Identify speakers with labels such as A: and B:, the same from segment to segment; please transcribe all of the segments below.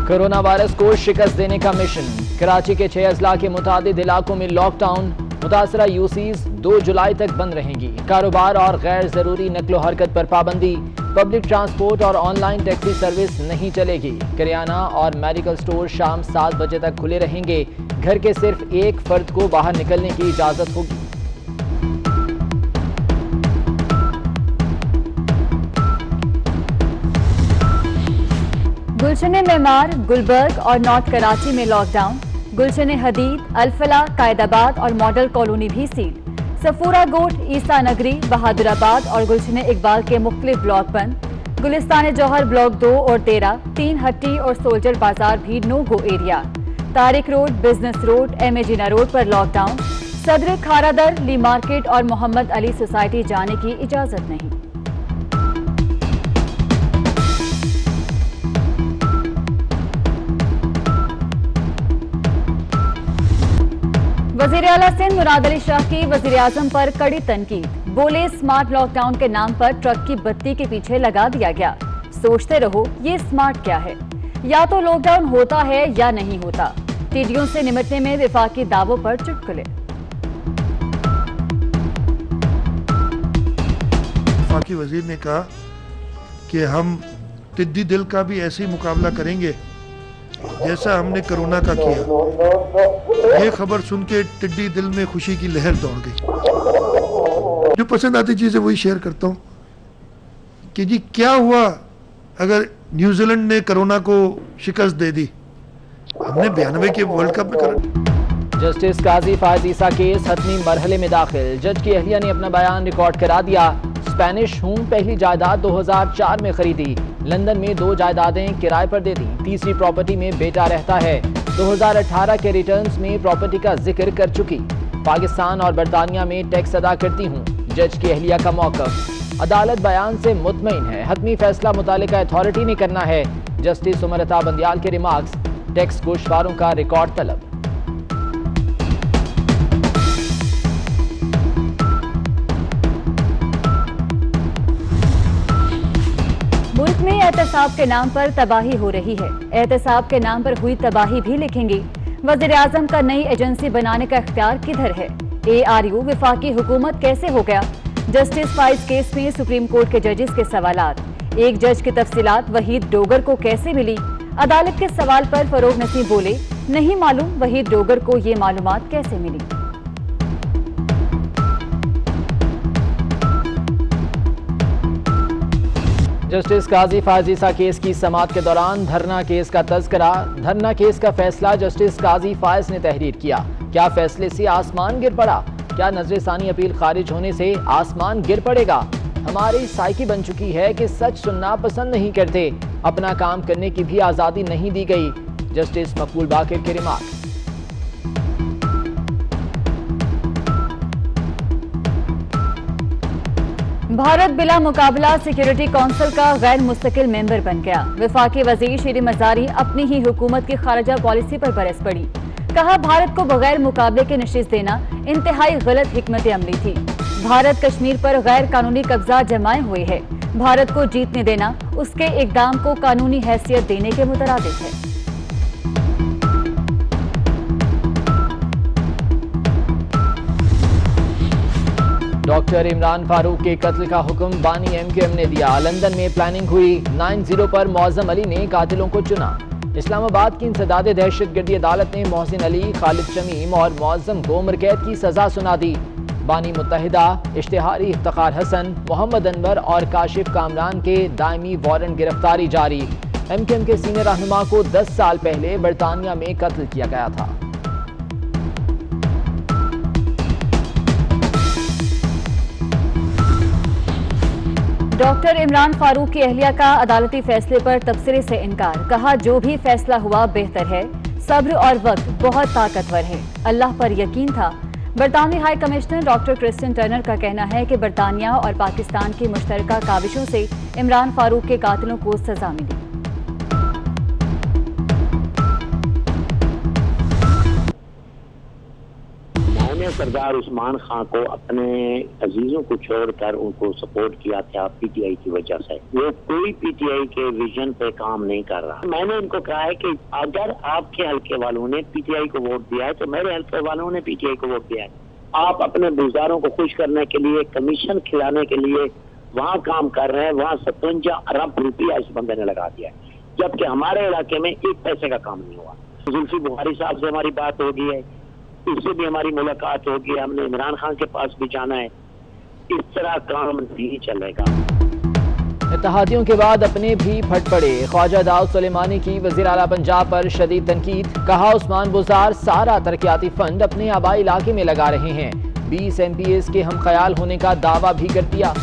A: Corona virus को शिकस्त देने का मिशन। कराची के 6 अजला के मुतादिद इलाकों में लॉकडाउन। मुतासरा यूसीज 2 जुलाई तक बंद रहेंगी। कारोबार और गैर जरूरी नकलो हरकत पर पाबंदी। पब्लिक ट्रांसपोर्ट और ऑनलाइन टैक्सी सर्विस नहीं चलेगी। करियाना और मेडिकल स्टोर शाम 7 बजे तक खुले रहेंगे। घर के सिर्फ एक फर्द को बाहर निकलने की इजाजत होगी।
B: गुलशन मेमार, गुलबर्ग और नॉर्थ कराची में लॉकडाउन। गुलशन हदीद, अल-फलाह, कायदाबाद और मॉडल कॉलोनी भी सील। सफूरा गोट, ईसा नगरी, बहादुराबाद और गुलशन इकबाल के मुख्तलिफ ब्लॉक बंद। गुलिस्तान जौहर ब्लॉक 2 और 13, 3 हट्टी और सोल्जर बाजार भी no go area. Tariq road, business road, M A Jinnah road पर लॉकडाउन। सदर, खारादर, ली मार्केट और मोहम्मद अली सोसाइटी जाने की इजाजत नहीं। वज़ीर आला सिंध मुराद अली शाह की वज़ीर आज़म पर कड़ी तनकीद। बोले स्मार्ट लॉकडाउन के नाम पर ट्रक की बत्ती के पीछे लगा दिया गया। सोचते रहो ये स्मार्ट क्या है? या तो लॉकडाउन होता है या नहीं होता। टीडियों से निपटने में विफाकी दावों पर चुटकुले।
C: विफाकी वजीर ने कहा कि हम टिड्डी दिल का भी ऐसे ही मुकाबला करेंगे जैसा हमने कोरोना का किया। ये खबर सुन के टिड्डी दिल में खुशी की लहर दौड़ गई। जो पसंद आती चीज़ है वही शेयर करता हूँ कि जी क्या हुआ अगर न्यूजीलैंड ने कोरोना को शिकस्त दे दी। हमने 92 के वर्ल्ड कप में कर।
A: जस्टिस काजी फायज ईसा केस हतमी मरहले में दाखिल। जज की अहलिया ने अपना बयान रिकॉर्ड करा दिया। स्पेनिश हूं, पहली जायदाद 2004 में खरीदी। लंदन में 2 जायदादें किराए पर दे दी। तीसरी प्रॉपर्टी में बेटा रहता है। 2018 के रिटर्न्स में प्रॉपर्टी का जिक्र कर चुकी। पाकिस्तान और बरतानिया में टैक्स अदा करती हूँ। जज की अहलिया का मौक़िफ़। अदालत बयान से मुतमईन है। हतमी फैसला मुतालिका अथॉरिटी ने करना है। जस्टिस उमर अता बंदियाल के रिमार्क्स। टैक्स गोशवारों का रिकॉर्ड तलब।
B: मुल्क में एहतसाब के नाम पर तबाही हो रही है। एहतसाब के नाम पर हुई तबाही भी लिखेंगे। वज़ीर आज़म का नई एजेंसी बनाने का इख्तियार किधर है? ARU वफाकी हुकूमत कैसे हो गया? जस्टिस फाइज केस में सुप्रीम कोर्ट के जजेस के सवालात। एक जज की तफसीलात वहीद डोगर को कैसे मिली? अदालत के सवाल पर फरोग नसीम बोले, नहीं मालूम वहीद डोगर को ये मालूमात कैसे मिली।
A: जस्टिस काजी फायज ईसा केस की समाअत के दौरान धरना केस का तज़किरा। धरना केस का फैसला जस्टिस काजी फायज ने तहरीर किया। क्या फैसले से आसमान गिर पड़ा? क्या नजरसानी अपील खारिज होने से आसमान गिर पड़ेगा? हमारी साइकी बन चुकी है कि सच सुनना पसंद नहीं करते। अपना काम करने की भी आज़ादी नहीं दी गई। जस्टिस मकबूल बाकिर के रिमार्क।
B: भारत बिला मुकाबला सिक्योरिटी काउंसिल का गैर मुस्तकिल मेंबर बन गया। वफाकी वजीर शीरी मजारी अपनी ही हुकूमत की खारजा पॉलिसी पर बरस पड़ी। कहा भारत को बगैर मुकाबले के नशीस देना इंतहाई गलत हिकमत अमली थी। भारत कश्मीर पर गैर कानूनी कब्जा जमाए हुए है। भारत को जीतने देना उसके इकदाम को कानूनी हैसियत देने के मुतरादिफ है।
A: डॉक्टर इमरान फारूक के कत्ल का हुक्म बानी MQM ने दिया। लंदन में प्लानिंग हुई। 9-0 पर मौज़म अली ने कातिलों को चुना। इस्लामाबाद की इंसदाद दहशतगर्दी अदालत ने मोहसिन अली, खालिद शमीम और मौज़म को उम्र कैद की सजा सुना दी। बानी मुत्तहिदा, इश्तिहारी इफ्तिखार हसन, मोहम्मद अनवर और काशिफ कामरान के दायमी वारंट गिरफ्तारी जारी। MQM के सीनियर रहनुमा को 10 साल पहले बरतानिया में कत्ल किया गया था।
B: डॉक्टर इमरान फारूक की अहलिया का अदालती फैसले पर तबसरे से इनकार। कहा जो भी फैसला हुआ बेहतर है। सब्र और वक्त बहुत ताकतवर है। अल्लाह पर यकीन था। बरतानवी high commissioner doctor Christian Turner का कहना है कि बरतानिया और पाकिस्तान की मुश्तरका काविशों से इमरान फारूक के कातिलों को सजा मिली।
D: मैंने हमने सरदार उस्मान खान को अपने अजीजों को छोड़कर उनको सपोर्ट किया था पीटीआई की वजह से। वो कोई पीटीआई के विजन पे काम नहीं कर रहा। मैंने इनको कहा है कि अगर आपके हल्के वालों ने पीटीआई को वोट दिया है तो मेरे हल्के वालों ने पीटीआई को वोट दिया है। आप अपने बुज़दारों को खुश करने के लिए, कमीशन खिलाने के लिए वहाँ काम कर रहे हैं। वहाँ 57 अरब रुपया इस बंदे ने लगा दिया है, जबकि हमारे इलाके में एक पैसे का काम नहीं हुआ। जुल्फी बुखारी साहब से हमारी बात हो गई है, इससे भी हमारी मुलाकात होगी। हमने इमरान खान के पास भी जाना है। इस तरह काम नहीं चलेगा।
A: इत्तेहादियों के बाद अपने भी फट पड़े ख्वाजा दाऊद सुलेमानी की वज़ीर आला पंजाब पर शदीद तनकीद। कहा उस्मान बुज़दार सारा तरक्याती फंड अपने आबाई इलाके में लगा रहे हैं। 20 MPs के हम ख्याल होने का दावा भी कर दिया।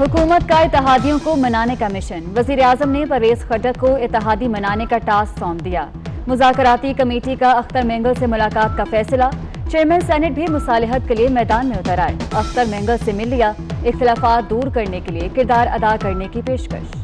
B: हुकूमत का इत्तेहादियों को मनाने का मिशन। वज़ीर आज़म ने परवेज खट्टर को इत्तेहादी मनाने का टास्क सौंप दिया। मुज़ाकराती कमेटी का अख्तर मेंगल से मुलाकात का फैसला। चेयरमैन सेनेट भी मुसालिहत के लिए मैदान में उतर आए। अख्तर मेंगल से मिल लिया। इख्तिलाफात दूर करने के लिए किरदार अदा करने की पेशकश।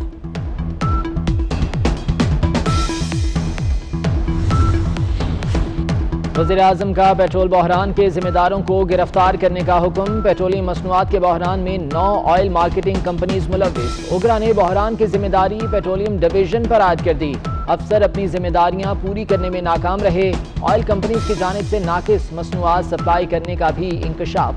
A: वज़ीर आज़म का पेट्रोल बहरान के जिम्मेदारों को गिरफ्तार करने का हुक्म। पेट्रोलियम मसनूआत के बहरान में 9 ऑयल मार्केटिंग कंपनीज मुलव्विस। उगरा ने बहरान की जिम्मेदारी पेट्रोलियम डिवीजन पर आयद कर दी। अफसर अपनी जिम्मेदारियां पूरी करने में नाकाम रहे। ऑयल कंपनीज की जानिब से नाकिस मसनूआत सप्लाई करने का भी इंकशाफ।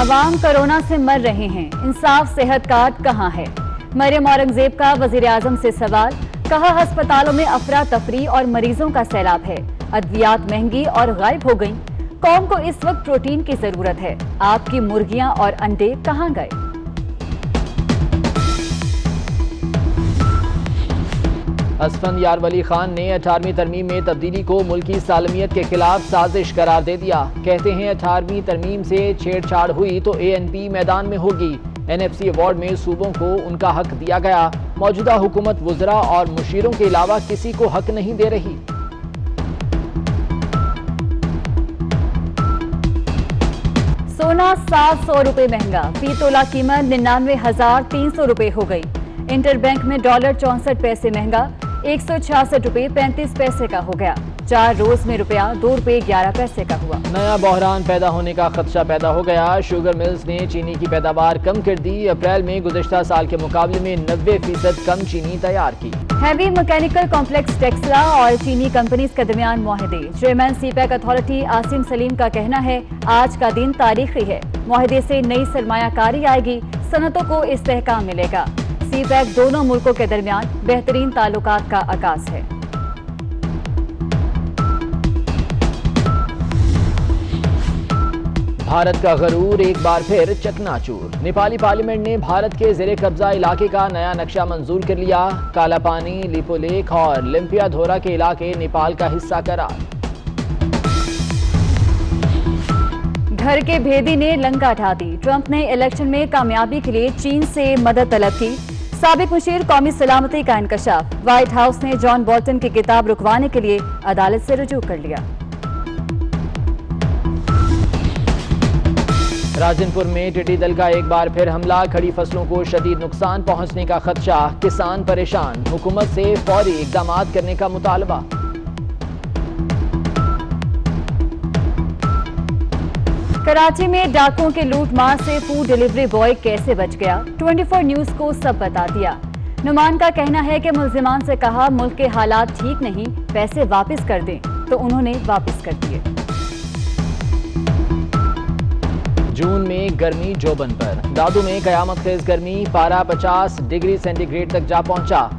B: अवाम कोरोना से मर रहे हैं, इंसाफ सेहत कार्ड कहां है? मरियम औरंगजेब का वज़ीर आज़म से सवाल। कहा अस्पतालों में अफरा तफरी और मरीजों का सैलाब है। अद्वियात महंगी और गायब हो गई। कौम को इस वक्त प्रोटीन की जरूरत है। आपकी मुर्गियां और अंडे कहां गए?
A: असफंद यार वली खान ने 18वीं तरमीम में तब्दीली को मुल्की सालमियत के खिलाफ साजिश करार दे दिया। कहते हैं 18वीं तरमीम से छेड़छाड़ हुई तो ANP मैदान में होगी। NFC अवार्ड में सूबों को उनका हक दिया गया। मौजूदा हुकूमत वुज़रा और मुशीरों के अलावा किसी को हक नहीं दे रही।
B: सोना 700 रुपए महंगा। फी तोला कीमत 99,300 रुपए हो गई। इंटरबैंक में डॉलर 64 पैसे महंगा 166 रुपए 35 पैसे का हो गया। 4 रोज में रुपया 2 रुपए 11 पैसे का हुआ।
A: नया बहरान पैदा होने का खदशा पैदा हो गया। शुगर मिल्स ने चीनी की पैदावार कम कर दी। अप्रैल में गुज़िश्ता साल के मुकाबले में 90% कम चीनी तैयार की।
B: हैवी मैकेनिकल कॉम्प्लेक्स टेक्सला और चीनी कंपनीज के दरमियान मुआहदे। Chairman CPEC authority Asim Saleem का कहना है आज का दिन तारीखी है। मुआहदे से नई सरमायाकारी आएगी, सनतों को इस्तेहकाम मिलेगा। सीपैक दोनों मुल्कों के दरमियान बेहतरीन ताल्लुकात का आगाज है।
A: भारत का गरूर एक बार फिर चकनाचूर। नेपाली पार्लियामेंट ने भारत के ज़ेरे कब्जा इलाके का नया नक्शा मंजूर कर लिया। काला पानी, लिपोलेख और लिम्पियाधोरा के इलाके नेपाल का हिस्सा करार।
B: घर के भेदी ने लंका ढा दी। ट्रंप ने इलेक्शन में कामयाबी के लिए चीन से मदद तलब की। साबिक मुशीर कौमी सलामती का इंकशाफ। व्हाइट हाउस ने जॉन बोल्टन की किताब रुकवाने के लिए अदालत से रुजू कर लिया।
A: राजनपुर में टिड्डी दल का एक बार फिर हमला। खड़ी फसलों को शदीद नुकसान पहुंचने का खदशा। किसान परेशान। हुकूमत से फौरी इक़दामात करने का मुतालबा।
B: कराची में डाकुओं के लूटमार से फूड डिलीवरी बॉय कैसे बच गया? 24 न्यूज को सब बता दिया। नुमान का कहना है कि मुल्जिमान से कहा मुल्क के हालात ठीक नहीं, पैसे वापस कर दें, तो उन्होंने वापस कर दिए।
A: जून में गर्मी जोबन पर। दादू में कयामत खेज गर्मी। पारा 50 डिग्री सेंटीग्रेड तक जा पहुंचा।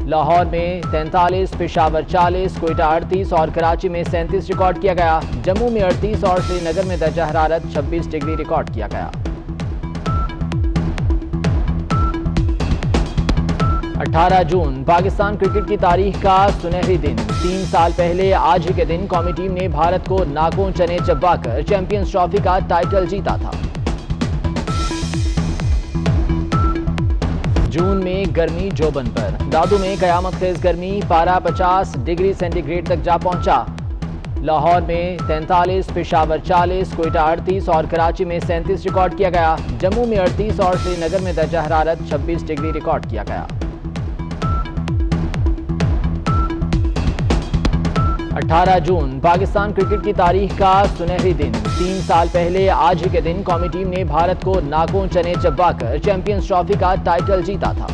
A: लाहौर में 43, पेशावर 40, कोयटा 38 और कराची में 37 रिकॉर्ड किया गया। जम्मू में 38 और श्रीनगर में दर्जा हरारत 26 डिग्री रिकॉर्ड किया गया। 18 जून पाकिस्तान क्रिकेट की तारीख का सुनहरी दिन। 3 साल पहले आज ही के दिन कौमी टीम ने भारत को नाकों चने चबाकर चैंपियंस ट्रॉफी का टाइटल जीता था। जून में गर्मी जोबन पर। दादू में कयामत खेज गर्मी। पारा 50 डिग्री सेंटीग्रेड तक जा पहुंचा। लाहौर में 43, पेशावर 40, कोयटा 38 और कराची में 37 रिकॉर्ड किया गया। जम्मू में 38 और श्रीनगर में दर्जा हरारत 26 डिग्री रिकॉर्ड किया गया। 18 जून पाकिस्तान क्रिकेट की तारीख का सुनहरी दिन। 3 साल पहले आज ही के दिन कौमी टीम ने भारत को नाकों चने चबाकर चैंपियंस ट्रॉफी का टाइटल जीता था।